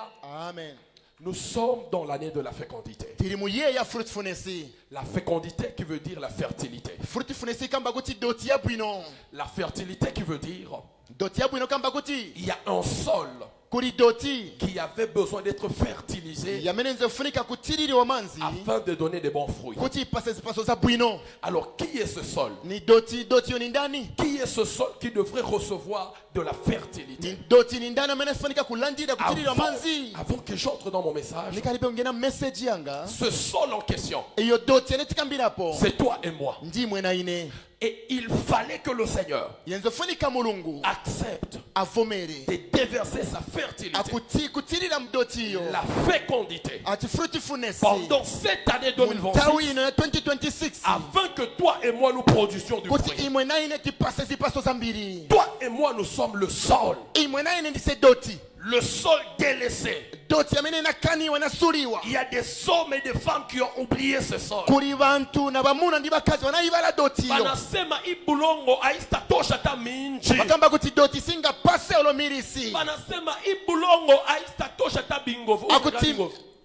Alléluia. Amen. Nous sommes dans l'année de la fécondité. Tiri mu ye ya fruitfulness. La fécondité qui veut dire la fertilité. Fruitfulness kamba kuti doti ya bwino. La fertilité qui veut dire Doti ya bwino kamba kuti il y a un sol kuri doti qui avait besoin d'être fertilisé yamenenze funika kutiriri wamanzi afin de donner des bons fruits. kuti ipase zipaso za bwino. Alors qui est ce sol? Ni doti ni ndani. Qui est ce sol qui devrait recevoir de la fertilité? Ni doti ni ndani amene funika kulandira kutiriri wamanzi. Avant que j'entre dans mon message, Nikalibe ngena message yanga. ce sol en question, Iyo doti ene tikambirapo. c'est toi et moi. Ndimwe na ine. Et il fallait que le Seigneur Yenzo funika mulungu accepte avomere. de déverser sa fertilité, Akuti kutirira mdoti yo. la fécondité, Ati fruitfulness. pendant cette année Mtawi 2026, ino ya 2026. afin que toi et moi nous produisions du Kuti fruit. imwe na ine tipase zipaso za mbiri. Toi et moi nous sommes le sol, Imwe na ine ndise doti. le sol délaissé. Doti amene nakaniwa nasuriwa. Il y a des hommes et des femmes qui ont oublié ce sol. Kuri bantu na bamuna ndi bakazi wanayibala doti yo. Banasema ibulongo aistatosha ta minji. Bakamba kuti doti singa pase olomirisi. Banasema ibulongo aistatosha ta bingovu. Akuti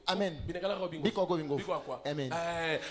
Amen. Bingovu. Biko go bingo. Amen.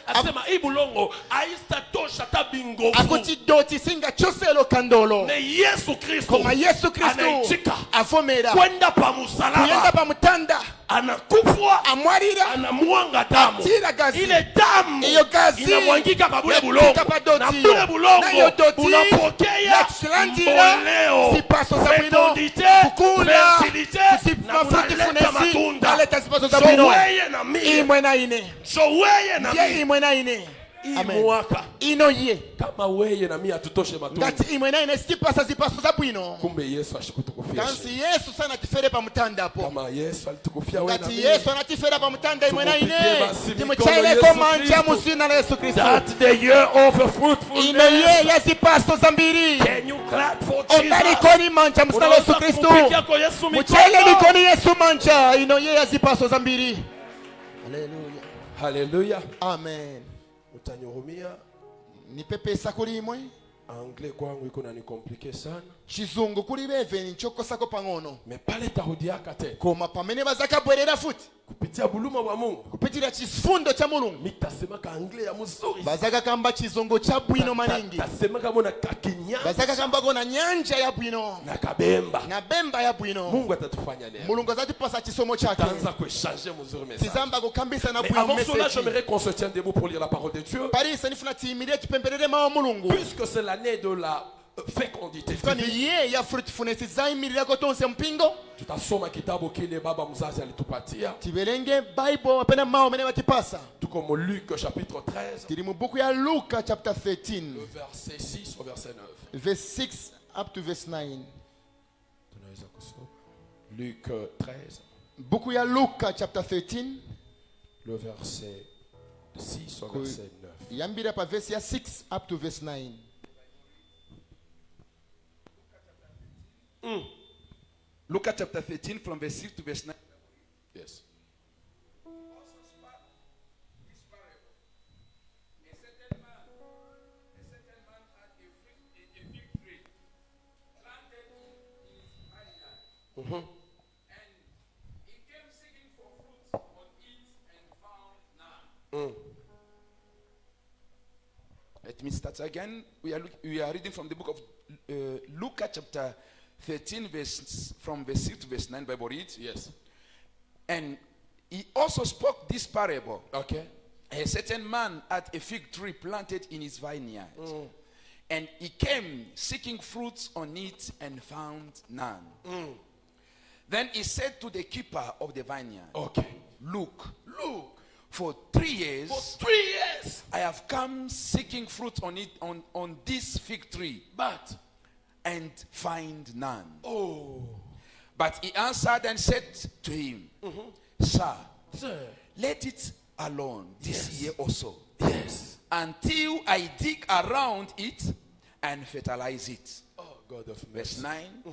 Asema ibulongo aistatosha ta bingovu. Akuti doti singa choselo kandolo. Ne Yesu Kristo Koma Yesu Kristo anaitika avomera. kwenda pa Kuyenda msalaba, pa mutanda. anakufwa, Amwarira. anamwanga damu. Atira gazi. Ile damu Iyo gazi inamwangika pa bule ya bulongo, kutika pa doti na yo. bule bulongo Na iyo doti unapokea ya kulandira mboleo, zipaso za bwino, fecondite, kukula, fertilite, kusipa na kunaleta fruitfulness, matunda. naleta zipaso za So bwino. weye na mie, Imwe na ine. so weye na Ye mie, imwe na ine. hii Amen. mwaka Ino ye. kama weye na mie hatutoshe matunda, Ngati imwe na ine sitipasa zipaso za bwino. kumbe Yesu ashikutukufia. Kansi Yesu sana tifere pa mutanda po. Kama Yesu alitukufia wewe na Ngati mie, Yesu anatifera pa mutanda imwe na ine. Tumupigie basi mikono Timuchaile Yesu ko manja Kristo. musina la Yesu Kristo. that's the year of Ino fruitfulness. ye ya zipaso za mbiri. Can you clap for Ombari Jesus? koni manja musina la Yesu Unaweza Kristo. kumpigia kwa Yesu Muchaile mikono. mikoni Yesu manja. Ino ye ya zipaso za mbiri. Hallelujah. Haleluya. Amen. Utanyurumia, Nipepesa kuri imwe. anglais kwangu iko nani compliqué sana. Chizungu kuri beve nchokosako pangono. Mais pale tarudiaka te. Koma pamene bazakabwerera futi. Kupitia buluma wa Mungu. Kupitira chifundo cha mulungu. Mitasemaka anglais ya mzuri. Bazaka kamba chizungu cha bwino maningi. Tasemaka mona kakinya. Bazaka kamba kona nyanja ya bwino. Na kabemba. Na bemba ya bwino. Mungu atatufanya leo. Mulungu azatipasa chisomo chake. Tanza kuchanger mzuri message. Tizamba kukambisa na Mais bwino avant cela, message. j'aimerais qu'on se tienne debout pour lire la parole de Dieu. Paris sanifuna timirie kipemberere mawa mulungu. Puisque c'est l'année de la fécondité. Kwani ye ya fruitfulness zaimirira ko tonse mpingo. Tutasoma kitabu kile baba mzazi alitupatia. Tiberenge Bible apena mao mene watipasa. Tout comme Luc chapitre 13. Tiri mu buku ya Luka chapter 13. Le verset 6 au verset 9. Verse 6 up to verse 9. Tunaweza kusoma. Luc 13. Buku ya Luka chapter 13. Le verset 6 au verset 9. Yambira pa verse ya 6 up to verse 9. Luke chapter 13 from verse 6 to verse 9. Yes. Also spake this parable. A certain man had a fig tree planted in his vineyard. And he came seeking for fruits on it and found none. Let me start again. We are reading from the book of Luke chapter 13 from verse 6 to verse 9. Bible reads. Yes. And he also spoke this parable. Okay. A certain man had a fig tree planted in his vineyard. And he came seeking fruits on it and found none. Then he said to the keeper of the vineyard, Okay. Look, for 3 years, For 3 years. I have come seeking fruit on it on this fig tree, But and find none. oh, But he answered and said to him, Sir, sir. let it alone this Yes. year also, Yes. until I dig around it and fertilize it. Oh, God of Verse mercy. 9.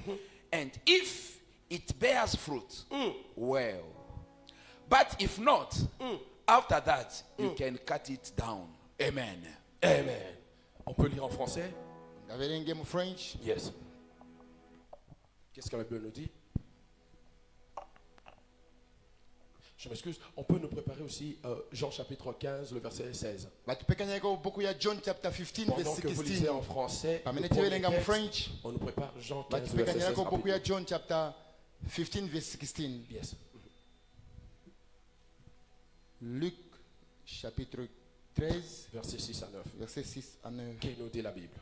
And if it bears fruit, well. But if not, after that, you can cut it down. Amen. Amen. On peut lire en français? Gaverenge mu French. Yes. Qu'est-ce que la Bible nous dit? Je m'excuse. On peut nous préparer aussi Jean chapitre 15, le verset 16. batupekanyako buku ya John chapter 15 Pendant verse que vous lisez 16. en français, Pamene le premier tiwelenga mu texte, French. on nous prépare Jean 15, verset 16. batupekanyako buku ya rapidement. John chapter 15 verse 16. Yes. Luc chapitre 13 Verset 6 à 9. verset 6 à 9. Qui nous dit la Bible?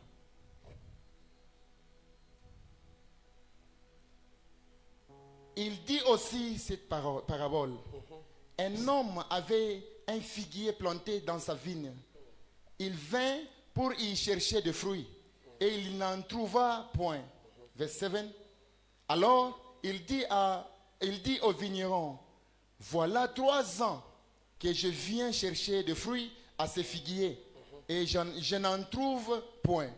Il dit aussi cette parabole. Un homme avait un figuier planté dans sa vigne. Il vint pour y chercher des fruits et il n'en trouva point. Verset 7. Alors il dit au vigneron, voilà 3 ans que je viens chercher des fruits à ce figuier et je n'en trouve point.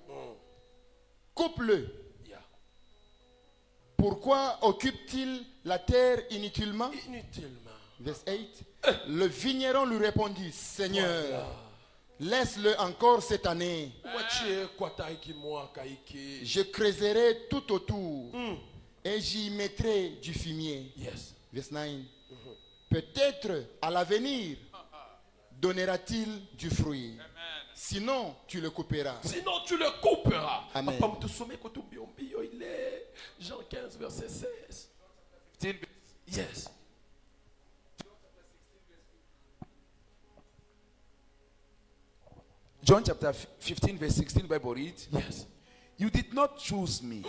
Coupe-le. Pourquoi occupe-t-il la terre inutilement? Inutilement. Verset 8. Le vigneron lui répondit, Seigneur, laisse-le encore cette année. Je creuserai tout autour et j'y mettrai du fumier. Yes. Verset 9. Peut-être à l'avenir donnera-t-il du fruit. Sinon, tu le couperas. Sinon, tu le couperas. Amen. Papa, me soumet que tout il est Jean 15, verset 16. Yes. John chapter 15, verse 16, Bible reads, Yes. you did not choose me,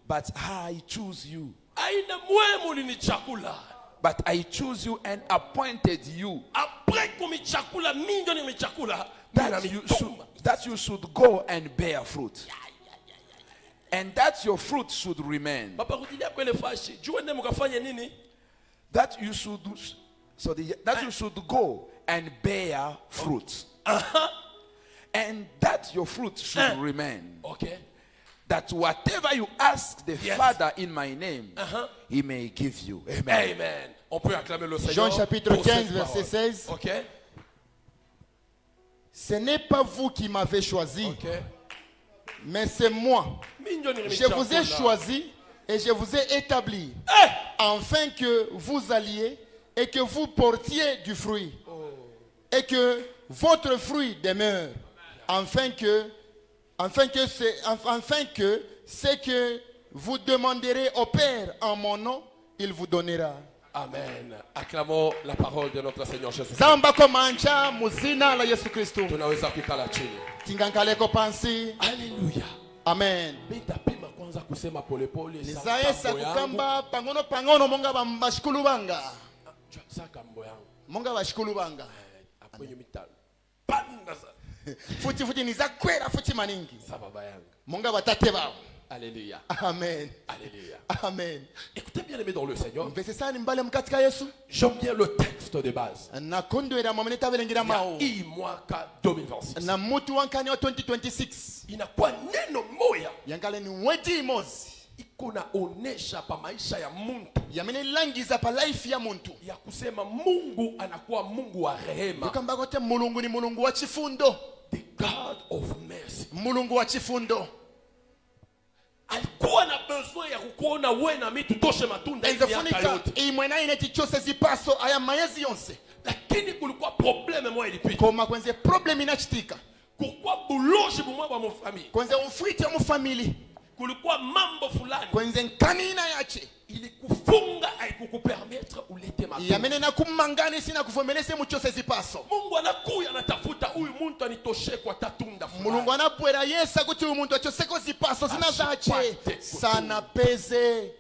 but I choose you. Aina mwemu ni chakula. But I choose you and appointed you Après kumi chakula mingi ni chakula. that you should go and bear fruit. And that your fruit should remain. Papa kudilia kwele fashi. Juende mukafanya nini? That you should that you should go and bear fruit. And that your fruit should remain. Okay. That whatever you ask the Yes. Father in my name, He may give you. Amen. Amen. On peut acclamer le Seigneur. Jean chapitre pour 15 cette verset parole. 16. Ok. Ce n'est pas vous qui m'avez choisi, Ok. mais c'est moi. Mingi ni Je vous ai chakula. choisi et je vous ai établi afin que vous alliez et que vous portiez du fruit et que votre fruit demeure afin que ce que vous demanderez au Père en mon nom, il vous donnera. Amen. Acclamons la parole de notre Seigneur Jésus. Zamba komancha muzina la Yesu Kristo. Tunaweza kukala chini. Tingankaleko pansi. Hallelujah. Amen. Nitapima kwanza kusema polepole Nizaesa kukamba pangono pangono monga bashikulu banga. Saka mbo yangu. Monga bashikulu banga. Kwenye mitano. Panda Futi nizakwera futi maningi. sa baba yangu. Monga batate bao. Alléluia. Amen. Alléluia. Amen. Écoutez bien aimé dans le Seigneur. Mvese sana mbale mkatika Yesu. J'aime bien le texte de base. Nakondwera mameneta belengira mao. Il mwaka 2026. Na mutu wankani wa 2026. Inakuwa neno moya Yankale ni weti imozi. iko naonesha pa maisha ya muntu Yamene langiza pa life ya muntu. ya kusema Mungu anakuwa Mungu wa rehema. Ukamba kote mulungu ni mulungu wa chifundo. The God of mercy. Mulungu wa chifundo. Alikuwa na besoin ya kukuona wewe na mimi tutoshe matunda hizi miaka Enzafunika yote. imwena ineti chose zipaso aya mayezi yonse. Lakini kulikuwa probleme moja ilipita. Koma kwenze problem inachitika. Kulikuwa buloshi bumwa bwa mfamili. Kwenze ufwite mu family. Kulikuwa mambo fulani Kwenze nkanina yache. ilikufunga haikukupermettre ulete matunda. Yamene na kumangani sina kuvomelese mu chose zipaso. Mungu anakuya anatafuta huyu muntu anitoshe kwa tatunda fulani. Mulungu anabwera Yesu kuti umuntu achoseko zipaso zinazache sana peze.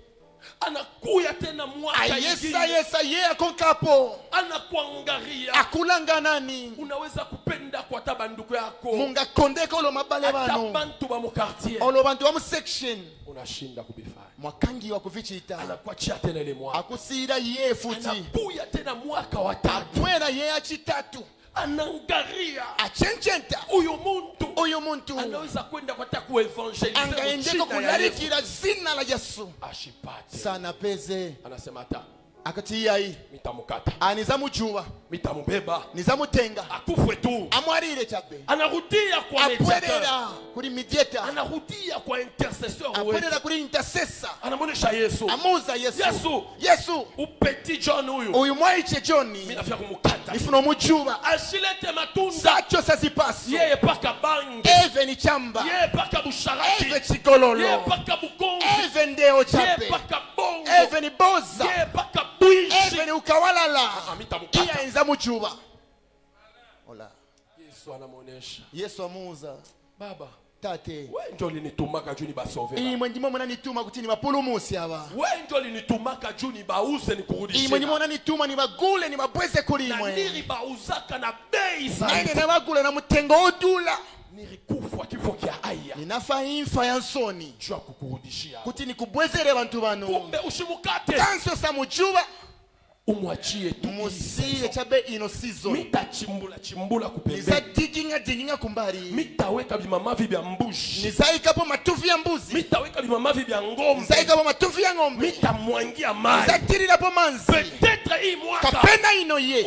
Anakuya tena mwaka Ayesa ye akonkapo. anakuangalia. Akulanga nani? Unaweza kupenda kwa tabanduko yako. Munga kondeka lo mabale bano. Atabantu ba mu quartier. Olo bantu wa mu section. Unashinda kubifanya. Mwakangi wa kuvichita. Anakuachia tena ile mwaka. Akusira ye futi. Anakuya tena mwaka wa tatu. Twera ye achitatu. Anangalia. Achenchenta. Uyu muntu. Anaweza kwenda kwa taku evangelize. Angaendeko kularikira zina la Yesu. Ashipate. Sana peze. Anasema hata. akati iyayi mitamukata nizamujuba mitamubeba nizamutenga akufwe tu amwarire chabe anarudia kwa mediateur apwerera kuri mediator anarudia kwa intercesseur apwerera wetu kuri intercessor anamuonesha Yesu amuza Yesu Yesu upeti John huyu uyu mwayiche John mimi nafia kumukata nifuno mujuba ashilete matunda sacho sazipaso yeye paka bangi eve ni chamba yeye paka busharati eve chigololo yeye paka bukonzi eve ndeo yeye chape paka bongo eve ni boza yeye paka buishi eve ni ukawalala mitamukata iya inza mujuba ola Yesu anamuonesha Yesu amuza baba tate wewe ndio ulinitumaka juu nibasove imwe ndimo mnanituma kuti nibapulumusi aba wewe ndio ulinitumaka juu nibauze nikurudishie imwe ndimo mnanituma nibagule nibabweze kuli na imwe nilibauzaka na bei nene zaidi nabagula na mutengo odula nilikufa kifo kya aya ninafa imfa ya nsoni juu ya kukurudishia kuti nikubwezere bantu bano kumbe ushimukate kanso samujuba umwachie tu musiye chabe ino season mitachimbula kupembeni nizadijinga kumbali mitaweka vimamavi vya mbushi nizaikapo matuvi ya mbuzi mitaweka vimamavi vya ngombe nizaikapo matuvi ya ng'ombe mitamwangia maji nizatirirapo manzi peut-être hii mwaka kapena ino ye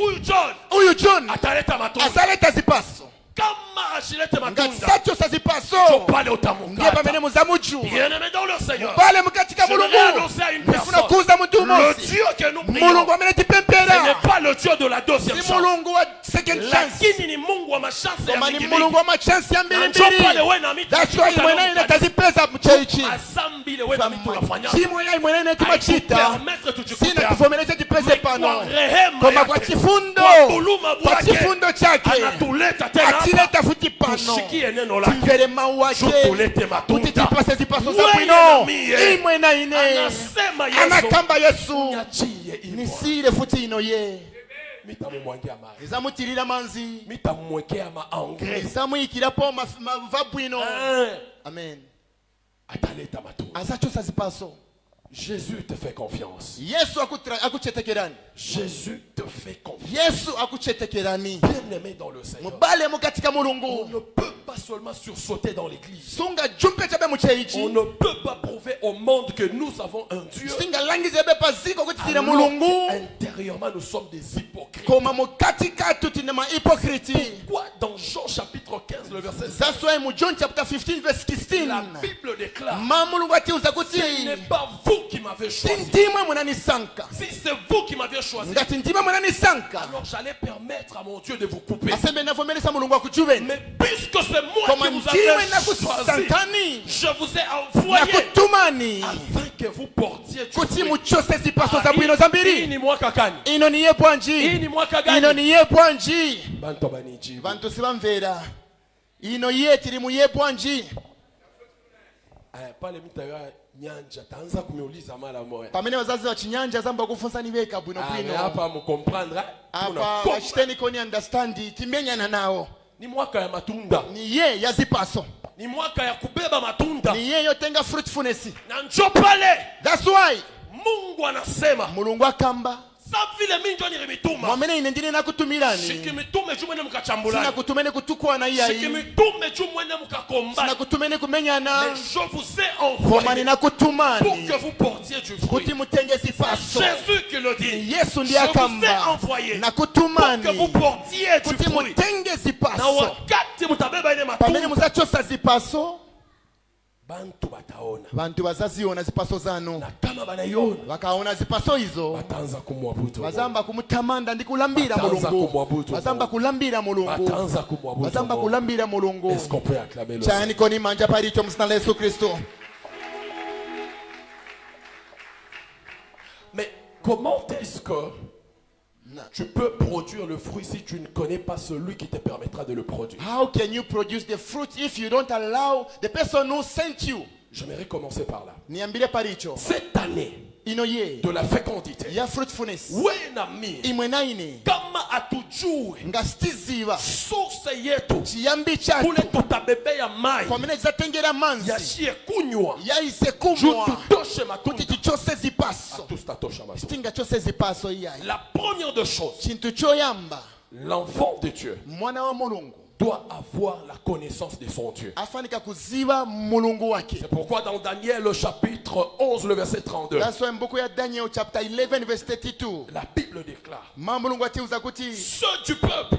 huyu John ataleta matunda zipaso kama ashilete matunda ngasacho sazipaso pale ndiye utamukata pamene muzamujuba bien-aimé dans le Seigneur pale mukatika mulungu nifuna kuza muntu le umosi Dieu que nous prions mulungu amene ce n'est tipempera pas le Dieu de la deuxième si chance mulungu wa second chance lakini ni Mungu wa machansi ya koma ni mingi mulungu wa machansi ya mbili Njo pale mbili wewe na mimi that's why imwene ine tazipeza mcheichi asambile wewe na mimi tunafanya chimwe ya imwene ine timachita permettre tujikute sina kuvomeleza tipeze kwa pano rehema koma yake kwa chifundo kwa buluma kwa bwake chifundo chake anatuleta tena hapa atileta futi pano tushikie neno lake timvere mau wake tulete matunda kuti tipase zipaso za Wewe bwino na mie. imwe na ine anasema Yesu anakamba Yesu nyachie ibo nisire futi ino ye mitamumwangia maji nizamutirira manzi mitamumwekea maengrais nizamuyikirapo mava bwino amen ataleta matunda azachosa zipaso Jésus te fait confiance. Yesu akuchetekerani Jésus te fait confiance. Yesu akuchetekerani Bien-aimé dans le Seigneur. mubale mukatika On mulungu ne peut pas seulement sursauter dans l'église. sunga jumpe chabe On mucheichi ne peut pas prouver au monde que nous avons un Dieu. singa langize be paziko kutitira Alors mulungu intérieurement nous sommes des hypocrites. koma mukatika tutine ma hypocrite. Pourquoi dans Jean chapitre 15 le verset 16 That's why mu John chapter 15 verse la 16 Bible déclare mamulungu atiuza ce kuti n'est pas vous qui m'avez choisi. sindimwe munanisanka Si c'est vous qui m'avez choisi, ngati ndimwe munanisanka alors j'allais permettre à mon Dieu de vous couper. asembe navomelesa mulungu akujuveni Mais puisque c'est moi koma qui vous ndiwe avez choisi, nakusantani je vous ai envoyé nakutumani afin que vous portiez du kuti fruit. muchose zipaso za bwino za Hii mbiri ni mwaka gani? ino niye Hii bwanji ni mwaka ino gani? niye bwanji Bantu banijibu. bantu sibamvera ino ye tiri muye bwanji Pale mitaya nyanja taanza kuniuliza mara moja. pamene wazazi wa chinyanja zamba kufunsani veka bwino Mais bwino hapa mkomprendre apa wachiteni koni understand timenyana nawo ni mwaka ya matunda. ni ye ya zipaso Ni mwaka ya kubeba matunda. ni ye yotenga fruitfulness. Na njoo pale That's why Mungu anasema mulungu akamba sa vile mimi ndio nilimituma. mwamene ine ndine nakutumilani Shikimitume juu mwene mkachambulani. sinakutumene kutukwana iyayi Shikimitume juu mwene mkakombani. sinakutumene kumenyana Mais je vous ai koma envoyé pour ninakutumani que vous portiez du fruit. kuti mutenge zipaso Jésus qui le dit. Yesu Je ndiye vous ai akamba envoyé pour nakutumani que vous portiez du kuti fruit. mutenge Na zipaso wakati mutabeba ile pamene matunda, muzachosa zipaso bantu bataona. bantu bazaziona zipaso zanu Na kama banaiona, bakaona zipaso izo bataanza kumwabudu. bazamba kumutamanda ndi kulambira Bataanza mulungu kumwabudu. bazamba kulambira mulungu Bataanza kumwabudu. bazamba kulambira mulungu Est-ce qu'on peut acclamer le chani Seigneur? koni manja palicho msina la Yesu Kristo. Mais comment est-ce que tu peux produire le fruit si tu ne connais pas celui qui te permettra de le produire? How can you produce the fruit if you don't allow the person who sent you? J'aimerais commencer par là. Niambile palicho Cette année ino ye de la fécondité, ya fruitfulness wenami imwe naine kama atujue ngasiziva source yetu chiyambi kule chatu tutabebea mai kwamene zatengera manzi yashie kunywa yaise juu kumwa tutoshe kuti matunda. tichose zipaso Tous tatosha matunda. tinga chose zipaso iyayi La première des choses, chintu choyamba l'enfant de Dieu mwana wa mulungu doit avoir la connaissance de son Dieu. afanika kuziba mulungu wake. C'est pourquoi dans Daniel chapitre 11 le verset 32, That's why mbuku ya Daniel chapter 11 verse 32. la Bible déclare, Mulungu atiuza kuti ceux du peuple,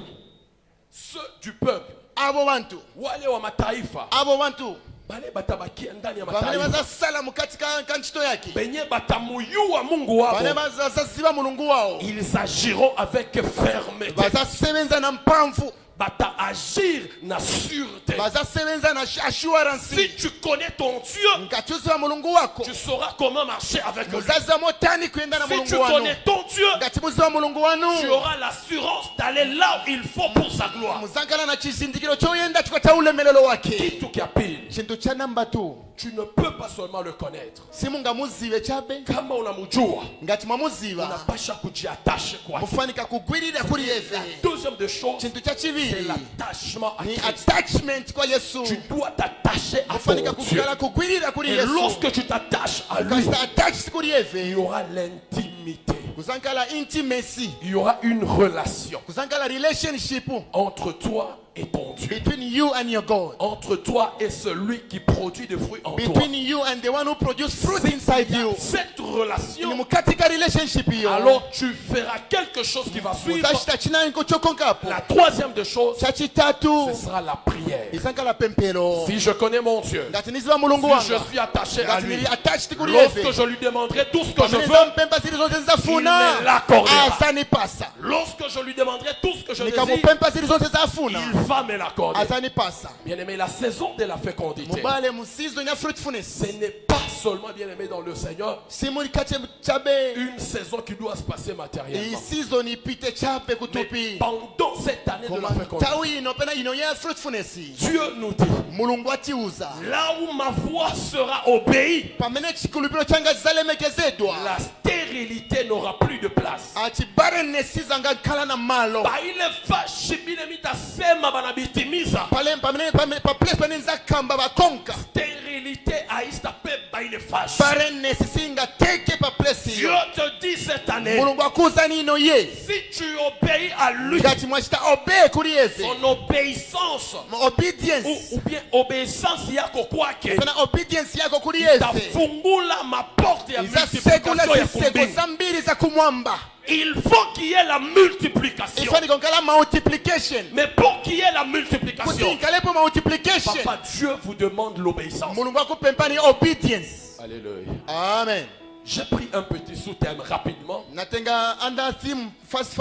abo bantu, wale wa mataifa, abo bantu bale batabakia ndani ya bamene mataifa, bazasala mukati ka ntchito yake, benye batamuyua Mungu bamene wabo, bazaziba mulungu wao, ils agiront avec fermeté, bazasebenza na mpamvu, bata agir na sûreté. bazasebenza na assurance. Si tu connais ton Dieu, Ngati uziba mulungu wako, tu sauras comment marcher avec lui. muzaza motani kuenda na Si tu mulungu wanu. connais ton Dieu, Ngati muziba mulungu wanu, tu auras l'assurance d'aller là où il faut pour sa gloire. muzangala na chizindikiro choyenda chikata ulemelelo wake. Kitu kia pili, Chintu cha namba 2, tu ne peux pas seulement le connaître. simunga muzibe chabe, Kama unamujua, ngati mwamuziba unapasha kujiattache kwake. mufanika kugwirira kuri yeve. Deuxième des choses, Chintu cha c'est chibiri l'attachement à ni Christ. attachment kwa Yesu. Tu dois t'attacher à Mufanika ton Dieu. kugala kugwirira kuri Et Yesu. lorsque tu t'attaches à lui, Kasta attach kuri il y yeve, aura l'intimité. kuzankala intimacy, Il y aura une relation kuzankala relationship entre toi et ton Dieu. between you and your God, Entre toi et celui qui produit des fruits en toi. between you and the one who produce fruit inside you. Cette Ni relation, mukatika relationship yo, alors tu feras quelque chose qui va suivre. muzashita chinango chokonkapo. La troisième des choses, Cha chitatu ce sera la prière. izankala pempero. Si je connais mon Dieu, Ngati niziba mulungu si je wanga, suis attaché à ngati lui, nili attached kuri lorsque yeve, je lui demanderai tout ce que je pamene veux, zampemba zili zote il nzafuna, me l'accordera. azanipasa. Lorsque je lui demanderai tout ce que je désire, Nikamupemba zili zote zafuna, il va me l'accorder. azanipasa. Bien-aimé, la saison de la fécondité, Mubale musizo nya fruitfulness. ce n'est pas seulement, bien-aimé, dans le Seigneur, Simuli kache chabe, une saison qui doit se passer iyi matériellement. season ipite chape Mais kutupi. pendant cette année de la Koma fécondité, tawi ino pena ino ya fruitfulness. Dieu nous dit, Mulungu atiuza. là où ma voix sera obéie, Pamene chikulupiro changa zalemekezedwa. la stérilité n'aura plus de place. Ati barrenness izanga kala na malo. Baile fashi bile mitasema banabitimiza. Pamene pa place pene nzakamba bakonka. Stérilité aista pe baile fashi. Barrenness singa teke pa place Dieu yo. te dit cette année, Mulungu akuza nino ye. si tu obéis à lui, Ngati mwashita obey kuri yeze. son obéissance, Obedience. ou bien obéissance yako kwake, Pena obedience yako kuri yeze. tafungula maporte ya Izasekula multiplication ya ziseko kumbingu. zambiri za kumwamba. Il faut qu'il y ait la multiplication. Ifani konkala multiplication. Mais pour qu'il y ait la multiplication, Kuti nkalepo multiplication. Papa Dieu vous demande l'obéissance. Mulungu akupempa ni obedience. Alléluia. Amen. J'ai pris un petit sous-thème rapidement. Natenga under theme fast.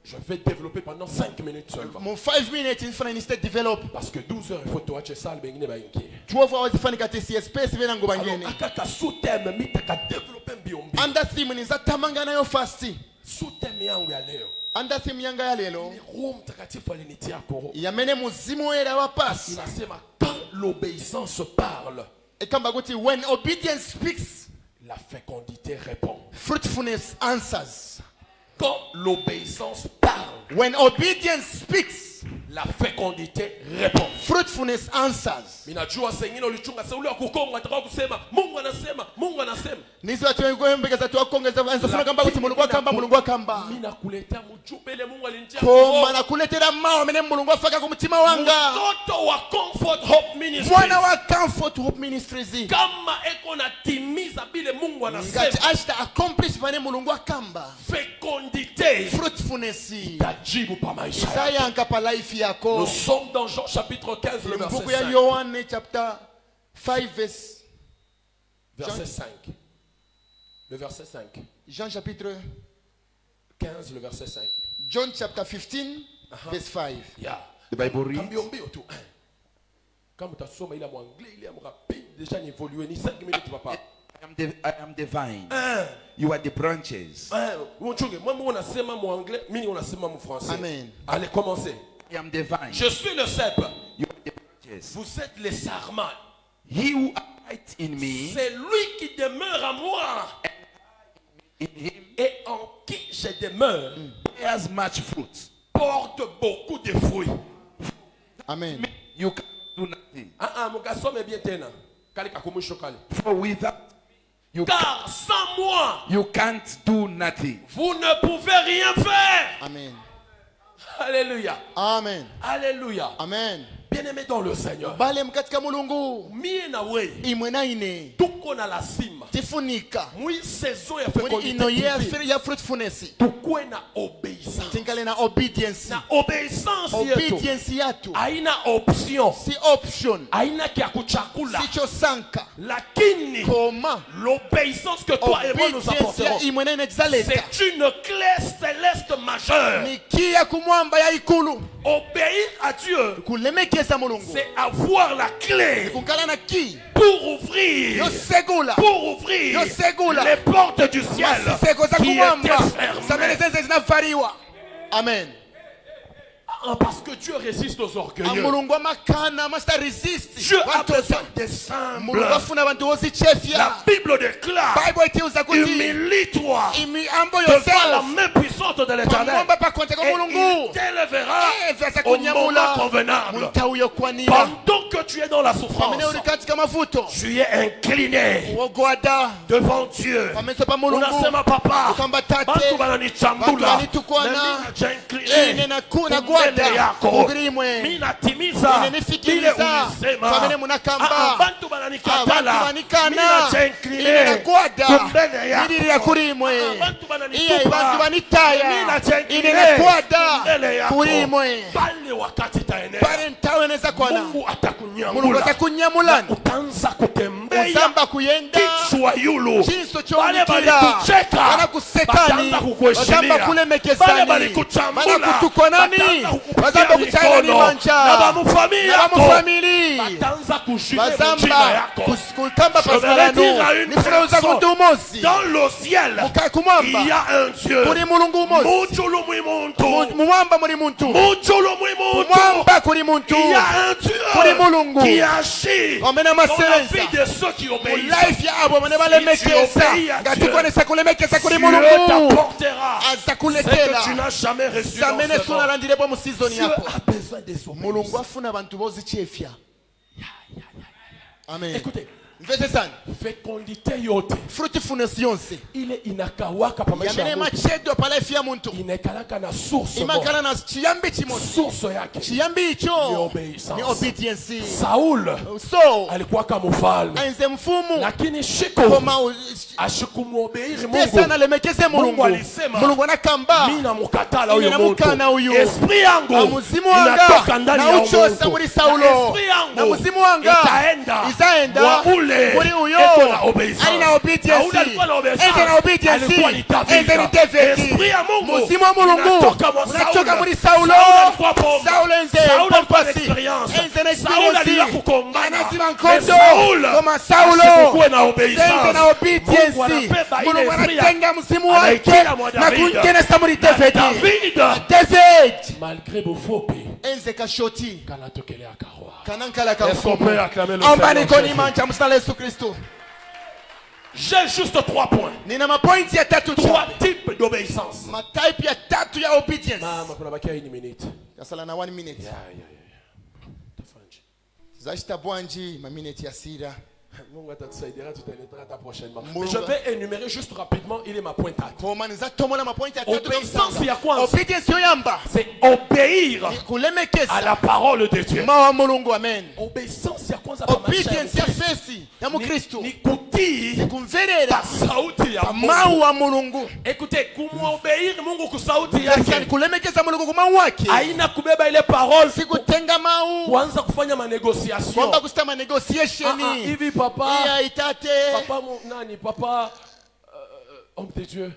Je vais développer pendant 5 minutes seulement. Mon 5 minutes ifana instead develop. Parce que 12 heures, il faut te watcher ça, le bengine bainki. 12 hours ifani kate CSP sibena ngo Alors, bangene. akaka sous-thème, mitaka développer biombi. Under theme ni zatamanga nayo fast. Sous-thème yangu ya leo. Under theme yanga ya lelo. Ni Roho Mtakatifu alinitia koro. Yamene muzimu era wa pass. Inasema quand l'obéissance parle, Ekamba kuti when obedience speaks, la fécondité répond. fruitfulness answers. Quand l'obéissance parle, When obedience speaks, la fécondité répond. fruitfulness answers. Minajua sengine ulichunga sasa ule akukonga ataka kusema Mungu anasema. Nisi watu wengeza tu wakongeza nzofuna kamba kuti mulungu akamba. Mina kuletea mjumbe ile Mungu alinitia. Koma na kuletera mao mene mulungu afaka kumutima wanga. Mtoto wa Comfort Hope Ministries. Mwana wa Comfort Hope Ministries. Kama eko natimiza bile Mungu Ngati anasema. ashta accomplish vane mulungu akamba. Fécondité. Fruitfulness. Tajibu pa maisha. Isaya ankapa life yako. Nous sommes dans Jean chapitre 15 le verset Mbuku ya 5. Yohane chapter 5 verse. Verset 5. Le verset 5. Jean chapitre 15 le verset 5. John chapter 15 verse 5. Yeah. The Bible reads, Kambio mbio tu. Kama utasoma ile mwanglais ile mrapide déjà ni évolué ni 5 minutes papa. I am the vine. You are the branches. Mchunge, moi unasema mwanglais, mimi unasema mfrançais. Amen. Allez commencer. I am the vine. Je suis le cep. You are the branches. Vous êtes les sarments. He who abides in me, C'est lui qui demeure à moi in him, et en qui je demeure bears much fruit. porte beaucoup de fruits. Amen. You can do nothing. Mukasome bien tena. Kali kakumusho kali. For without you, Car sans moi, you can't do nothing. vous ne pouvez rien faire. Amen. Alléluia. Amen. Alléluia. Amen. Bien-aimé dans le Seigneur. Bale mkatika mulungu. Mie na we. Imwena ine. Tuko na lazima. Tifunika. Mwi saison ya Mwini ino ye fécondité. afiri ya fruitfulness. Tukue na obéissance. Tingale na obedience. Na obéissance yetu. Obedience yatu. Haina option. Si option. Haina kia kuchakula. Sicho sanka. Lakini Koma. l'obéissance que toi et moi nous Obedience ya apporterons, imwena inexaleta. c'est une clé céleste majeure. Nikia kumwamba ya ikulu. Obéir à Dieu, Kulemekeza mulungu. c'est avoir la clé Kukala na ki. pour ouvrir Yo segula. les portes du ciel Masiseko za qui kumwamba. étaient Samene fermées. zenze zinafariwa. Amen. Ah, parce que Dieu résiste aux orgueilleux. Mulungu amakana must resist. Dieu a besoin des simples. Mulungu afuna abantu wozichefya. La Bible déclare, Bible itiuza kuti. humilie-toi Ambo devant la yourself. main puissante de l'Éternel Pamwamba pakonte kwa et mulungu. il t'élèvera Vasa au moment kunyamula. convenable. Muntauyo kwanira. Pendant que tu es dans la souffrance, Pamene uri katika mafuto. tu es incliné Wogwada. devant Dieu. Pameso pa mulungu. Unasema papa, Ukamba tate. bantu bananichambula, Bantu banitukwana. na mimi Ine najincline na kuna gwada. mbele yako. Ugrimwe. Mimi natimiza Ine ile nifikiriza. ulisema. Famene munakamba. Bantu bananikatala, Abantu banikana. mimi najincline Ine na gwada. mbele yako. Nidiri ya kurimwe. Bantu bananitupa, Iya bantu banitaya. mimi najincline Ine na gwada. mbele yako. Kurimwe. Pale wakati itaenea, Pale ntawe neza kwana. Mungu Mulungu atakunyamula, atakunyamulani. utaanza kutembea Uzamba kuyenda. kichwa yulu. Chinso Wale chomikira. balikucheka Wanakusekani. bataanza kukuheshimia. Wazamba kulemekezani. Wale balikuchambula Wanakutukonani. bataanza kukupigia Wazamba kuchana ni mikono. manja. Na bamufamili Na yako bamufamili. bataanza kujume jina Bazamba yako. kukamba Je vais paskalano. dire à une Nifurauza personne, kuntu umosi. dans le ciel, Kumwamba. il y a un Dieu. Kuri mulungu umosi. Mujulu mwi muntu. Muwamba muri muntu. Mujulu mwi muntu. Mwamba kuri muntu. Il y a un Kuri Dieu mulungu. qui agit Omena dans la maserenza. vie de ceux qui obéissent. Life ya abo bane balemekeza. Si tu obéis à Ngatikonesa kulemekeza kuri Dieu mulungu. t'apportera Aza ce que kuletela. tu n'as jamais reçu dans Samene ce monde. sunalandire bo mu season Dieu yako. a besoin des Mulungu obéissants. afuna abantu bozichefya. Amen. Écoutez, Mveze sana. fécondité yote Fruitfulness yonse. ile inakawaka pa maisha Yamene ya mtu. machedo pa life ya muntu. Inekalaka na source moja. Imakana na chiyambi chimosi. Source yake Chiyambi ni icho. obedience. Ni obedience. Saul So, alikuwa kama mfalme, ainze mfumu. lakini shiko Koma ashikumuobeiri pesa Mungu. nalemekeze mulungu. Mungu alisema, Mulungu anakamba. Mimi namukatala huyo Mimi mtu. namukana huyu. Esprit yangu Na muzimu wanga. inatoka ndani Na ya uchosa mtu. muri Saulo. Na esprit yangu Na muzimu wanga. itaenda Izaenda. wa ule Muri uyo. eko na obedience. Ali na obedience. Na ule alikuwa na obedience. Eze na obedience. Alikuwa ni David. Eze ni David. Esprit ya Mungu Muzimu wa mulungu. inatoka mwa Unatoka Saul. muri Saulo. Saul alikuwa pombe. Saul enze Saul alikuwa na pompasi. experience. Enze na Saul alikuwa experience. kukombana. Anazima Mais nkondo. Saul Koma Saulo. asikukuwe na obedience. Enze na obedience. Mungu anabeba ile Mulungu esprit ya- anatenga mzimu wake. anaitia mwa David. Na kungenesa muri David. David David. malgré bufupi Enze kashoti. kanatokelea kawa. Kanankala Est-ce qu'on peut kamfumu. acclamer le Omba Seigneur nikoni Jésus? manja msala Yesu Kristo. J'ai juste 3 points. Nina mapointi ya tatu 3 cha. types d'obéissance. Matype ya tatu ya obedience. Mama kuna bakia 1 minute. Kasala na 1 minute. Ya. Tafanje. Zashita bwanji ma minute ya sira. Mungu atatusaidia tutaendelea hata prochainement. Mungu. Mais je vais énumérer juste rapidement, il est ma pointe. Koma niza tomola mapointi ya tatu. Obéissance ya kwanza. Obedience yoyamba. C'est obéir Ni à kulemekeza. la parole de Dieu. Mawa mulungu amen. Obéissance ya kwanza pa maisha ya Obedience ya Mkristo. fesi ya mukristo. Ni kutii Kumverera. sauti ya Mungu. Mau wa mulungu. Écoutez, kumwobeir Mungu kusauti yake Kulemekeza mulungu kumau wake. haina kubeba ile parole Sikutenga mau. kuanza kufanya manegociation. Kwamba kusema negotiation. Hivi papa Iya itate. papa nani papa homme de Dieu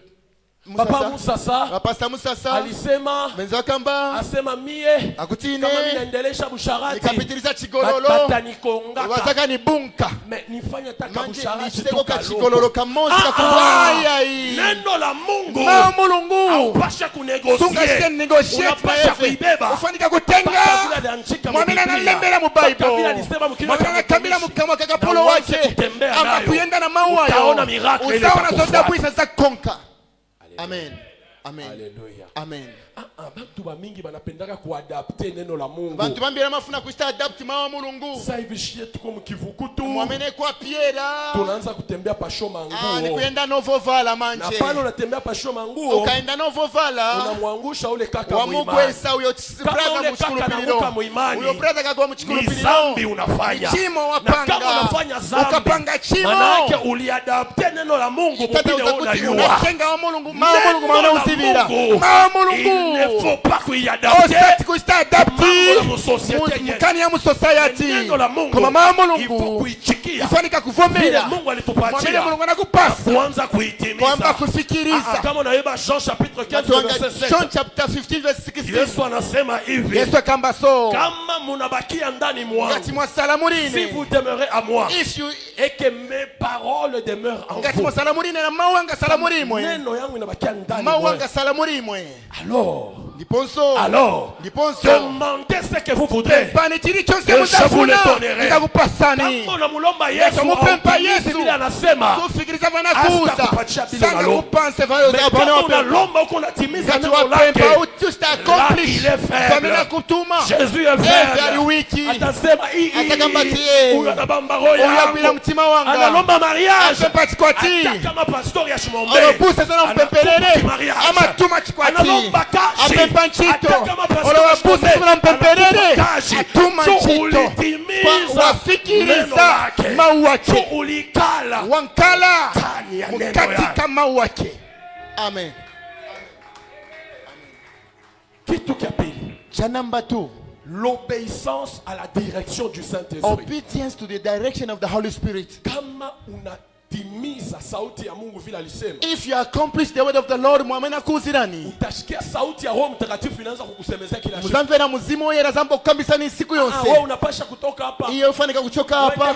Musasa. papa Musasa Pastor Musasa. alisema Benzo kamba. asema mie Akutine. kama mimi naendelesha busharati Nikapitiliza chigololo. batanikongaka Wataka ni bunka. mais nifanye taka Manje busharati nishiteko ka tu chigololo kamosi Ah, kakubaya ai. neno la Mungu Mawa mulungu. haupasha Sunga kunegosier shen negotiate unapasha kuibeba Ufanika kutenga. Mwamina na lembera mu Bible. Mwamina na kambira mukama kakapolo wake. Amba kuyenda na mawa utaona yo. miracle ile Utaona itakufuata. zonda bwisa za konka. Amen. Amen. Alléluia. Amen. Bantu bamingi banapendaka kuadapte neno la Mungu. Bantu bambira mafuna kusta adapt mawa mulungu. Sasa hivi shie tuko mkivukutu. Mwamene kwa piera. Tunaanza kutembea pashoma nguo. Ni kuenda novo vala manche. Na pale unatembea pashoma nguo. Ukaenda novo vala. Unamwangusha ule kaka muimani. Wamugwesa uyo brother mchikulupiliro. Uyo brother kagwa mchikulupiliro. Ni zambi unafanya. Chimo wapanga. Na kama unafanya zambi. Ukapanga chimo. Maana yake uliadapte neno la Mungu mpile unayua. Unakenga wa mulungu. Mawa mulungu mawana usibira. Mawa mulungu. Il ne faut pas kuiadapte. Mukani ya musociety. Kama mawa mulungu. Ifanika kuvomera. Mungu alitupatia. Mungu anakupasa. Kuanza kuitimiza. Kwamba kufikiriza. Kama unaiba Jean chapitre 15 verset 7. Jean chapter 15 verset 16. Yesu anasema hivi. Yesu akamba so. Kama munabakia ndani mwangu. Ngati mwasalamurine. Si vous demeurez à moi. If you et que mes paroles demeurent en vous. Ngati mwasalamurine na mawanga salamurimwe. Neno yangu inabakia ndani mwangu. Mawanga salamurimwe. Alors. Alors. Demandez ce que vous voudrez. Et je vous le donnerai. Kama unamulomba Yesu. Biblia anasema. Kama unalomba uko unatimiza neno lake. Il est faible. Jésus est faible. Atasema huyu anabamba roho yangu. Analomba mariage. Hata kama pastori ya Shimombe. Analomba kashi. Panchito olowa busi sima mpemperere atuma nchito wafikiriza mauwake wankala mkatika mauwake. Amen. Kitu kia pili. Cha number 2. L'obéissance à la direction du Saint-Esprit. Obedience to the direction of the Holy Spirit. Kama unatimiza sauti ya Mungu vile alisema. If you accomplish the word of the Lord, mwamena kuzirani. Utashikia sauti ya Roho Mtakatifu inaanza kukusemezea kila siku. Mzamvera muzimu yera zambo kukambisa ni siku yonse. Wewe unapasha kutoka hapa. Iyo ufanika kuchoka hapa.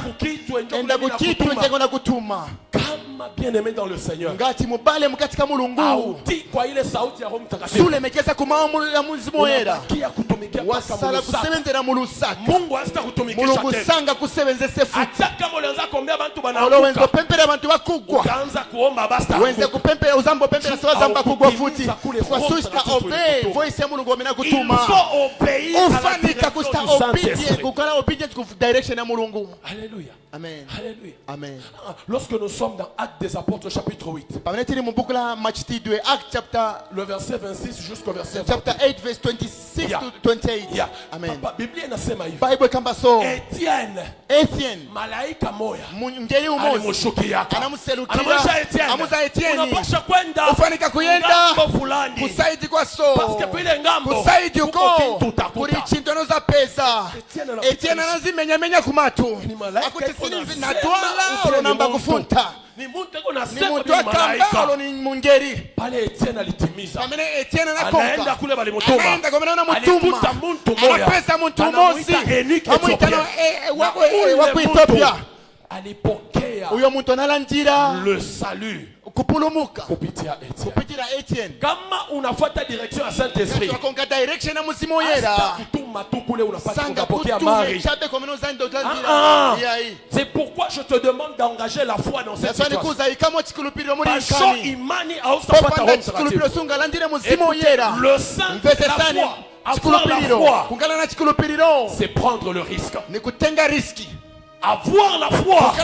Enda kukitu ndio na kutuma. Kama bien-aimé dans le Seigneur. Ngati mubale mkatika mulungu. Auti kwa ile sauti ya Roho Mtakatifu. Sule mekesa kumao ya muzimu yera. Kia kutumikia wasala kusebenzera mu lusaka. Mungu hasta kutumikisha tena. Mungu sanga kusebenzese futi. Hata kama ulianza kuombea bantu banaanguka. Wenzo pempera bantu bakugwa. Ukaanza kuomba basta. Wenze kupempera uzambo pempera sawa zamba kugwa futi. Kwa sushka obey voice ya Mungu wamena kutuma. Il faut obéir. Ufanika kusta obedient kukala obedient ku direction ya Mungu. Alléluia. Amen. Alléluia. Amen. Lorsque nous sommes dans Actes des Apôtres chapitre 8. Pamanetiri mu buku la Acts chapter le verset 26 jusqu'au verset chapter 8 verse 26 to 28. Yeah. Amen. Biblia inasema hivi. Bible kamba so. Etienne. Malaika moya. Ngeli umoja. Alimshukia. Anamselukira. Anamwambia Etienne. Amuza Etienne. Unapasha kwenda. Ufanika kuyenda. Ngambo fulani. Kusaidi kwa so. Parce que pile ngambo. Kusaidi uko. Kuri chintono za pesa. Etienne anazimenya kumatu. Akutisini na twala olonamba kufunta. Ni mtu eko na sema ni malaika. Ni mungeri. Pale Etienne alitimiza. Pamene Etienne anakonga. Anaenda kule balimutuma. Anaenda kwa mena mutuma. Alikuta mtu moya. Anapesa mtu mosi. Amuitana wa Ethiopia. Alipokea. Uyo mtu analanjira. Le salut. Kupulumuka. Kupitia Etienne. Kama unafuata direction ya Saint-Esprit. Unakonga direction ya mzimu yera. Kutuma tu kule unapata kupokea mari. C'est pourquoi je te demande d'engager la foi dans cette situation. Basho imani hausapata Roho Mtakatifu. Le saint, la foi, c'est prendre le risque. Avoir la foi,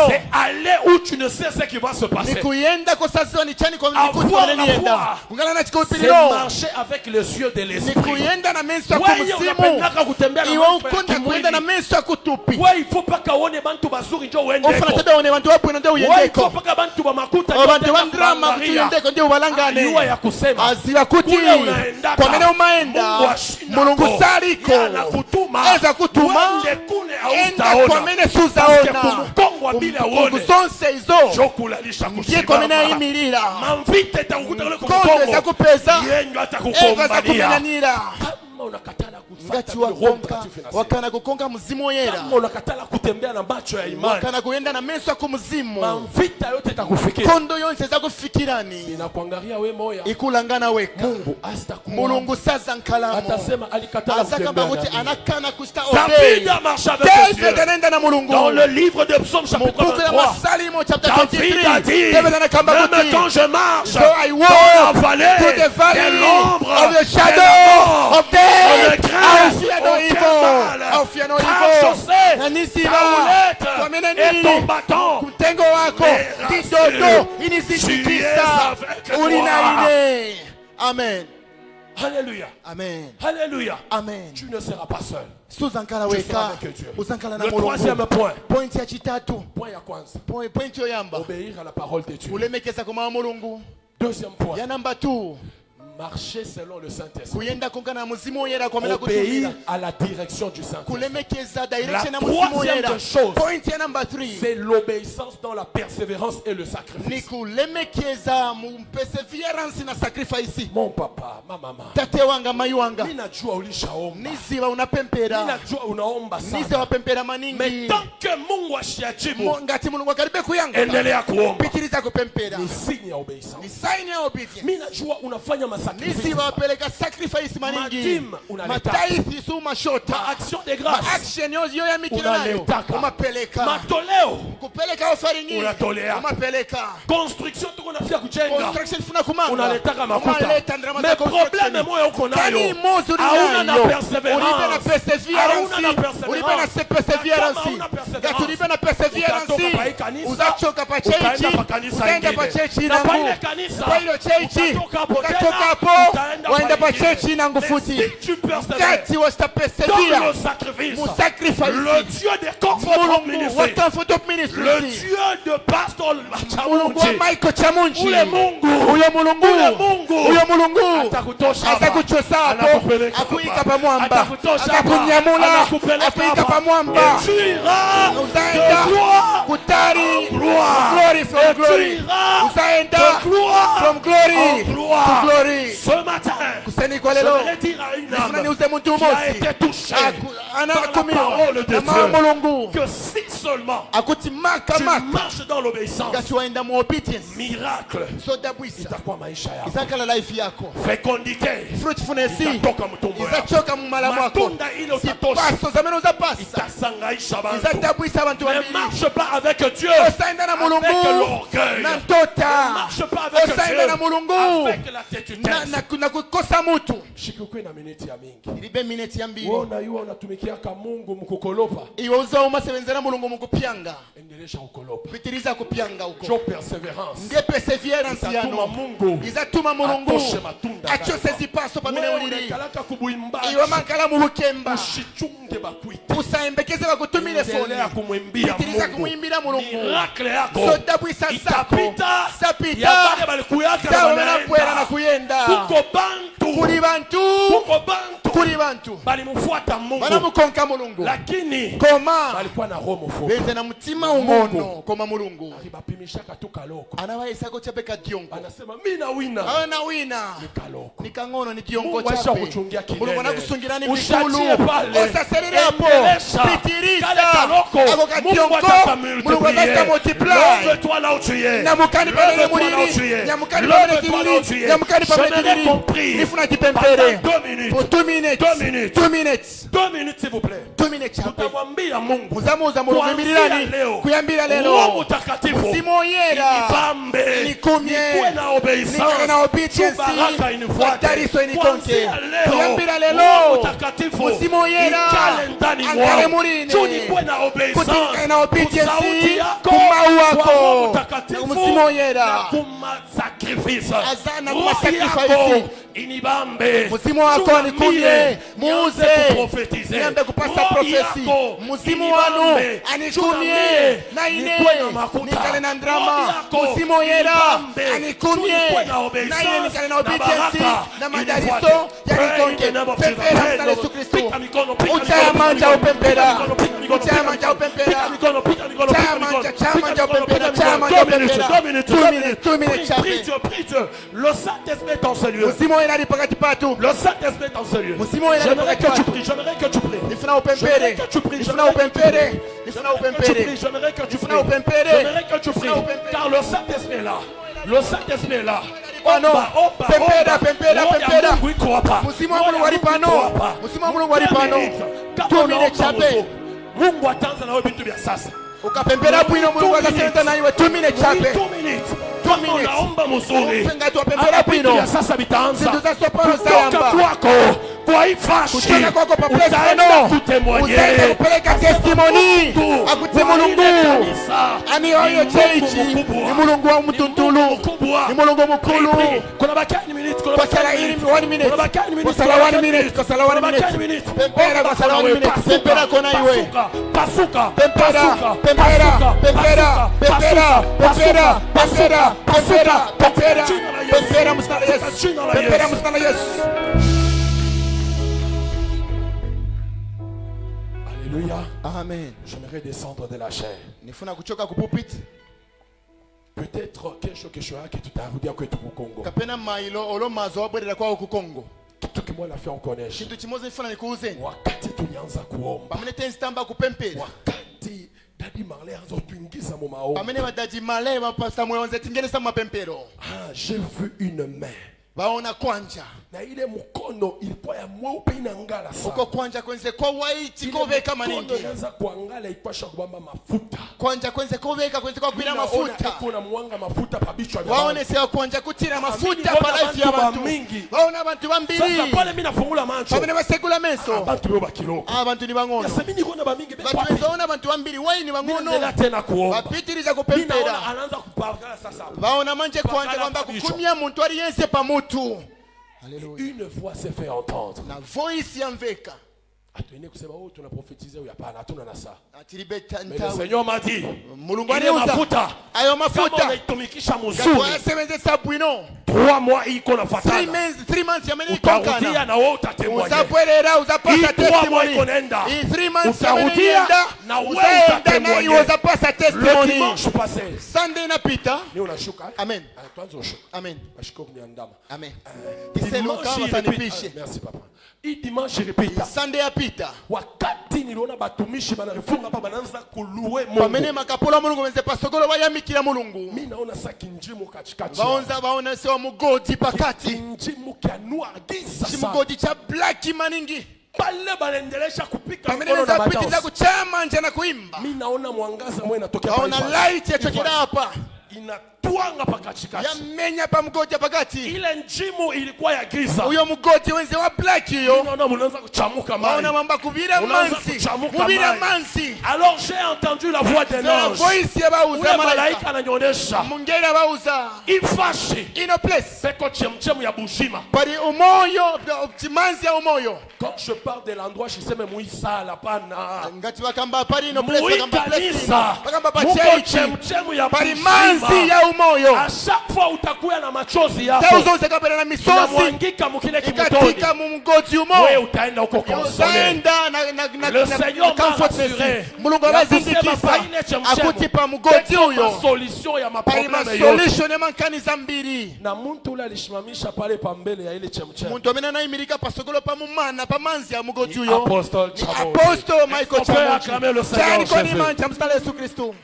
c'est aller où tu ne sais ce qui va se passer. Avoir la foi, c'est marcher avec les yeux de l'esprit. Ouais, il faut pas kaone bantu bazuri ndio uende. Ouais, il faut pas bantu ba makuta ndio balangane. Ya kusema. Kule unaenda. Mungu saliko. Eza kutuma. Enda kwa mene suzaona. Kumukongwa bila uone. Zonse izo. Jokulalisha kushika. Komena imirira. Mamvite takukuta kule kumukongwa. Konde za kupeza. Yenyo hata kukombadia. Kama unakatala ngati wakana kukonga mzimu oyera kama unakatala kutembea na macho ya imani wakana kuenda na meso ya kumzimu mavita yote itakufikia kondo yonse zakufikirani inakuangalia wewe moya ikulangana weka Mungu asitakuwa Mulungu sasa nkalamu atasema alikatala kutembea na anakana kusta David a marché avec Dieu dans le livre de Psaume chapitre 23 David a dit même quand je marche dans la vallée de l'ombre of the shadow of death, I fear no evil. I fear no evil. Na nisiba et ton bâton kutengo wako kidodo inisikisa ulinaine. Amen. Alléluia. Amen. Alléluia. Amen. Tu ne seras pas seul. Suzankala weka uzankala na le troisième point. Point ya chitatu. Point ya kwanza. Point yoyamba. Obéir à la parole de Dieu. Ulemekeza kwa Mulungu. Deuxième point. Ya namba 2. Marcher selon le Saint-Esprit. Obéir à la direction du Saint-Esprit. La troisième chose, c'est l'obéissance dans la persévérance et le sacrifice. Mon papa, ma maman, ninajua ulishaomba, ninajua unaomba sana, mais tant que Mungu ashajibu, endelea kuomba. Ni signe ya obéissance. Minajua unafanya sacrifice maningi mataisi suma shota action de grâce action yoyo ya mikila nayo umapeleka matoleo kupeleka ofari nyingi unatolea umapeleka construction tuko nafia kujenga construction funa kumanga unaletaka makuta mais problème moyo uko nayo hauna na perseverance ulibe na perseverance gatulibe na perseverance uzachoka pa chechi ukaenda pa chechi na ile chechi hapo waenda pa chechi na ngufuti kati wastapesevia musacrifice le Dieu de comfort ministry le Dieu de pastor Chamunji ule Mungu atakutosha hapo akuika pa mwamba atakunyamula akuika pa mwamba uzaenda kutari glory from glory uzaenda from glory to glory. Ce matin, j'aimerais dire à une âme qui a été touchée par la parole de Dieu que si seulement tu marches dans l'obéissance, miracle itakuwa maisha yako, fécondité itatoka mtumbo yako, matunda ile utatosha itasangaisha bantu. Ne marche pas avec Dieu avec l'orgueil, ne marche pas avec Dieu avec la na kukosa mtu shikukwe na minute ya mingi ilibe minute ya mbili wona yuwa unatumikia ka Mungu mkukolopa iyo uza umasebenzera Mulungu mukupyanga endelesha ukolopa bitiriza kupyanga uko jo perseverance nge perseverance yano izatuma Mulungu achose zipaso pamene uliri kalaka kubuimba iyo makala mu bukemba shichunge bakwita usaembekeze bakutumire fone bitiriza kumwimbira Mulungu miracle yako sodabwisa sapita ya bale balikuyaka na kuyenda kuko bantu kuri bantu balimfuata Mungu banamukonka Mulungu lakini koma balikuwa na roho mfupi beze na mtima umono koma Mulungu alibapimishaka tu kaloko anawaisa ko chapeka kiongo anasema mimi na wina ana wina nikaloko nikangono ni kiongo chape Mulungu anakusungira ni vikulu usaserere hapo pitiriza ako kiongo Mulungu atamultiply lève-toi là où tu es na mukani pale muliri na mukani pale muliri na mukani pale muliri nifuna kipempere 2 minutes s'il vous plaît 2 minutes tutamwambia Mungu muzamuza Mulungu imirirani kuyambira lelo mtakatifu Simonyera ibambe nikumye kuwe na obedience na obedience baraka inifuate tariso inikonke kuyambira lelo mtakatifu Simonyera ikale ndani angale murini tuni kuwe na obedience na obedience sauti yako kumau wako mtakatifu Simonyera na kuma sacrifice azana kuma sacrifice inibambe mzimu wako nikumye muuze profetize niambe kupasa profesi mzimu wanu anikumye na ine nikale na ndrama mzimu yera anikumye na ine nikale na obedience na madariso ya nikonke pepera na Yesu Kristo uchayamanja upempera uchayamanja upempera uchayamanja upempera 2 minutes prie Dieu le Saint-Esprit est en ce lieu Le Saint-Esprit est en ce lieu. J'aimerais que tu pries. J'aimerais que tu pries. J'aimerais que tu pries. J'aimerais que tu pries. J'aimerais que tu pries. Car le Saint-Esprit est là. Le Saint-Esprit est là. Mungu atanza nawe bintu vya sasa. Ukapembera bwino Mungu akasenta na iwe 2 minutes chape. 2 minutes. Unaomba mzuri. Penga tu apembera bwino. Vya sasa vitaanza. Kutoka kwako kwa ifashi. Kutoka kwako pa place no. Uzaenda kupeleka testimony. Akuti Mulungu. Ani oyo chechi. Ni Mulungu wa mtuntulu. Ni Mulungu mkulu. Kuna bakani minutes. Kwa sala 1 minute. Kwa sala 1 minute. Kwa sala 1 minute. Pempera kwa sala 1 minute. Pempera kona iwe. Pasuka. Pempera. Pempera. Pempera. Pempera. Pempera. Pempera. Pempera. Pempera. Pempera mstari Yesu. Pempera mstari Yesu. Alléluia. Amen. J'aimerais descendre de la chair. Nifuna kuchoka kupupiti. Peut-être kesho yake tutarudia kwetu ku Kongo. Kapena mailo olo mazo wabwera kwa ku Kongo. Kitu kimoja afya ukonesha. Kitu kimoja nifuna nikuuze. Wakati tulianza kuomba. Pamene tenstamba kupempera. Wakati Daddy Marley anzo tuingiza mu maombi. Pamene Daddy Marley bapasta mwanze tingeneza mapempero. Ah, j'ai vu une main. Baona kwanja. Na ile mkono ilikuwa ya mweupe inangala sana. Uko kwanja kwenze kwa white koveka maningi. Inaanza kuangala ipasha kubamba mafuta. Kwanja kwenze koveka kwenze kwa kuira mafuta. Kuna mwanga mafuta pabichwa vya. Waone sio kwanja kutira mafuta pa life ya watu. Waona abantu bambiri. Sasa pale mimi nafungula macho. Pamene basegula meso. Abantu byo bakiloko. Abantu ni bangono. Sasa mimi niko na bamingi bepo. Baona abantu bambiri wai ni bangono. Ndio tena kuomba. Bapitiriza kupempera. Ninaona anaanza kupagala sasa. Waona manje kwanja kwamba kukumia muntu ali yense pa mutu. Alléluia. Une voix s'est fait entendre. Na voice yamveka. Atuende kusema wewe tunaprophétiser ou hapana hatuna na saa. Atilibeta ntawe. Mais le Seigneur m'a dit. Mulungu aliuza. Ayo mafuta. Kama unaitumikisha mzuri. Kwa semeze sabwino. 3 mois iko nafatana. 3 months yameni kankana. Utarudia na wewe utatemwaje. Uzapelera uzapasa testimony. 3 months utarudia na wewe utatemwaje. Uzapasa testimony. Le dimanche passé. Sunday inapita. Ni unashuka. Amen. Tuanze ushuka. Amen. Bashiko kuniandama. Amen. Kiseluka wasanipishe. Merci papa. Hii dimanche ripita. Sunday yapita. Wakati niliona batumishi banafunga hapa banaanza kuluwe Mungu. Pamene makapola Mulungu wenze pasogolo bayamikira Mulungu. Mimi naona saki njimu katikati. Baona sio mugodi pakati. Njimu kia noir giza. Chimugodi cha black maningi. Pale banaendelesha kupika mkono na badansi. Kuchama nje na kuimba. Mimi naona mwangaza mwe inatokea pale. Naona light yatokea hapa. Inatwanga pakachikati. Yamenya pa mgodi pakati. Ile njimu ilikuwa ya giza. Huyo mgodi wenze wa black hiyo. Unaona mnaanza kuchamuka mali. Unaona mamba kubira mansi. Kubira mansi. Alors j'ai entendu la voix de l'ange. Voice ya bauza malaika ananionyesha. Mungera bauza. Ifashi. In a place. Peko chemchemu ya bushima. Bali umoyo, timanzi ya umoyo. Quand je parle de l'endroit je sais même muisala pana. Ngati wakamba pari in a place wakamba place. Wakamba pa chemchemu ya bushima. Bali manzi ya umoyo. A chaque fois utakuwa na machozi yako. Tauzo kabla na misozi. Unamwangika mkile kimtoni. Katika mumgodi umo. Wewe utaenda huko konsolé. Le Seigneur m'a rassuré. Mulungu abazindikisa. Akutipa mgodi huyo. Solution ya maprobleme yote. Solution ya mankaniza mbili. Na muntu ule alishimamisha pale pa mbele ya ile chemchemi. Muntu amena na imirika pasogolo pa mumana pa manzi ya mgodi huyo. Apostle Chabo. Apostle Michael Chabo. Acclamer le Seigneur Jésus. Jani kwa ni manja mstale Yesu Kristo.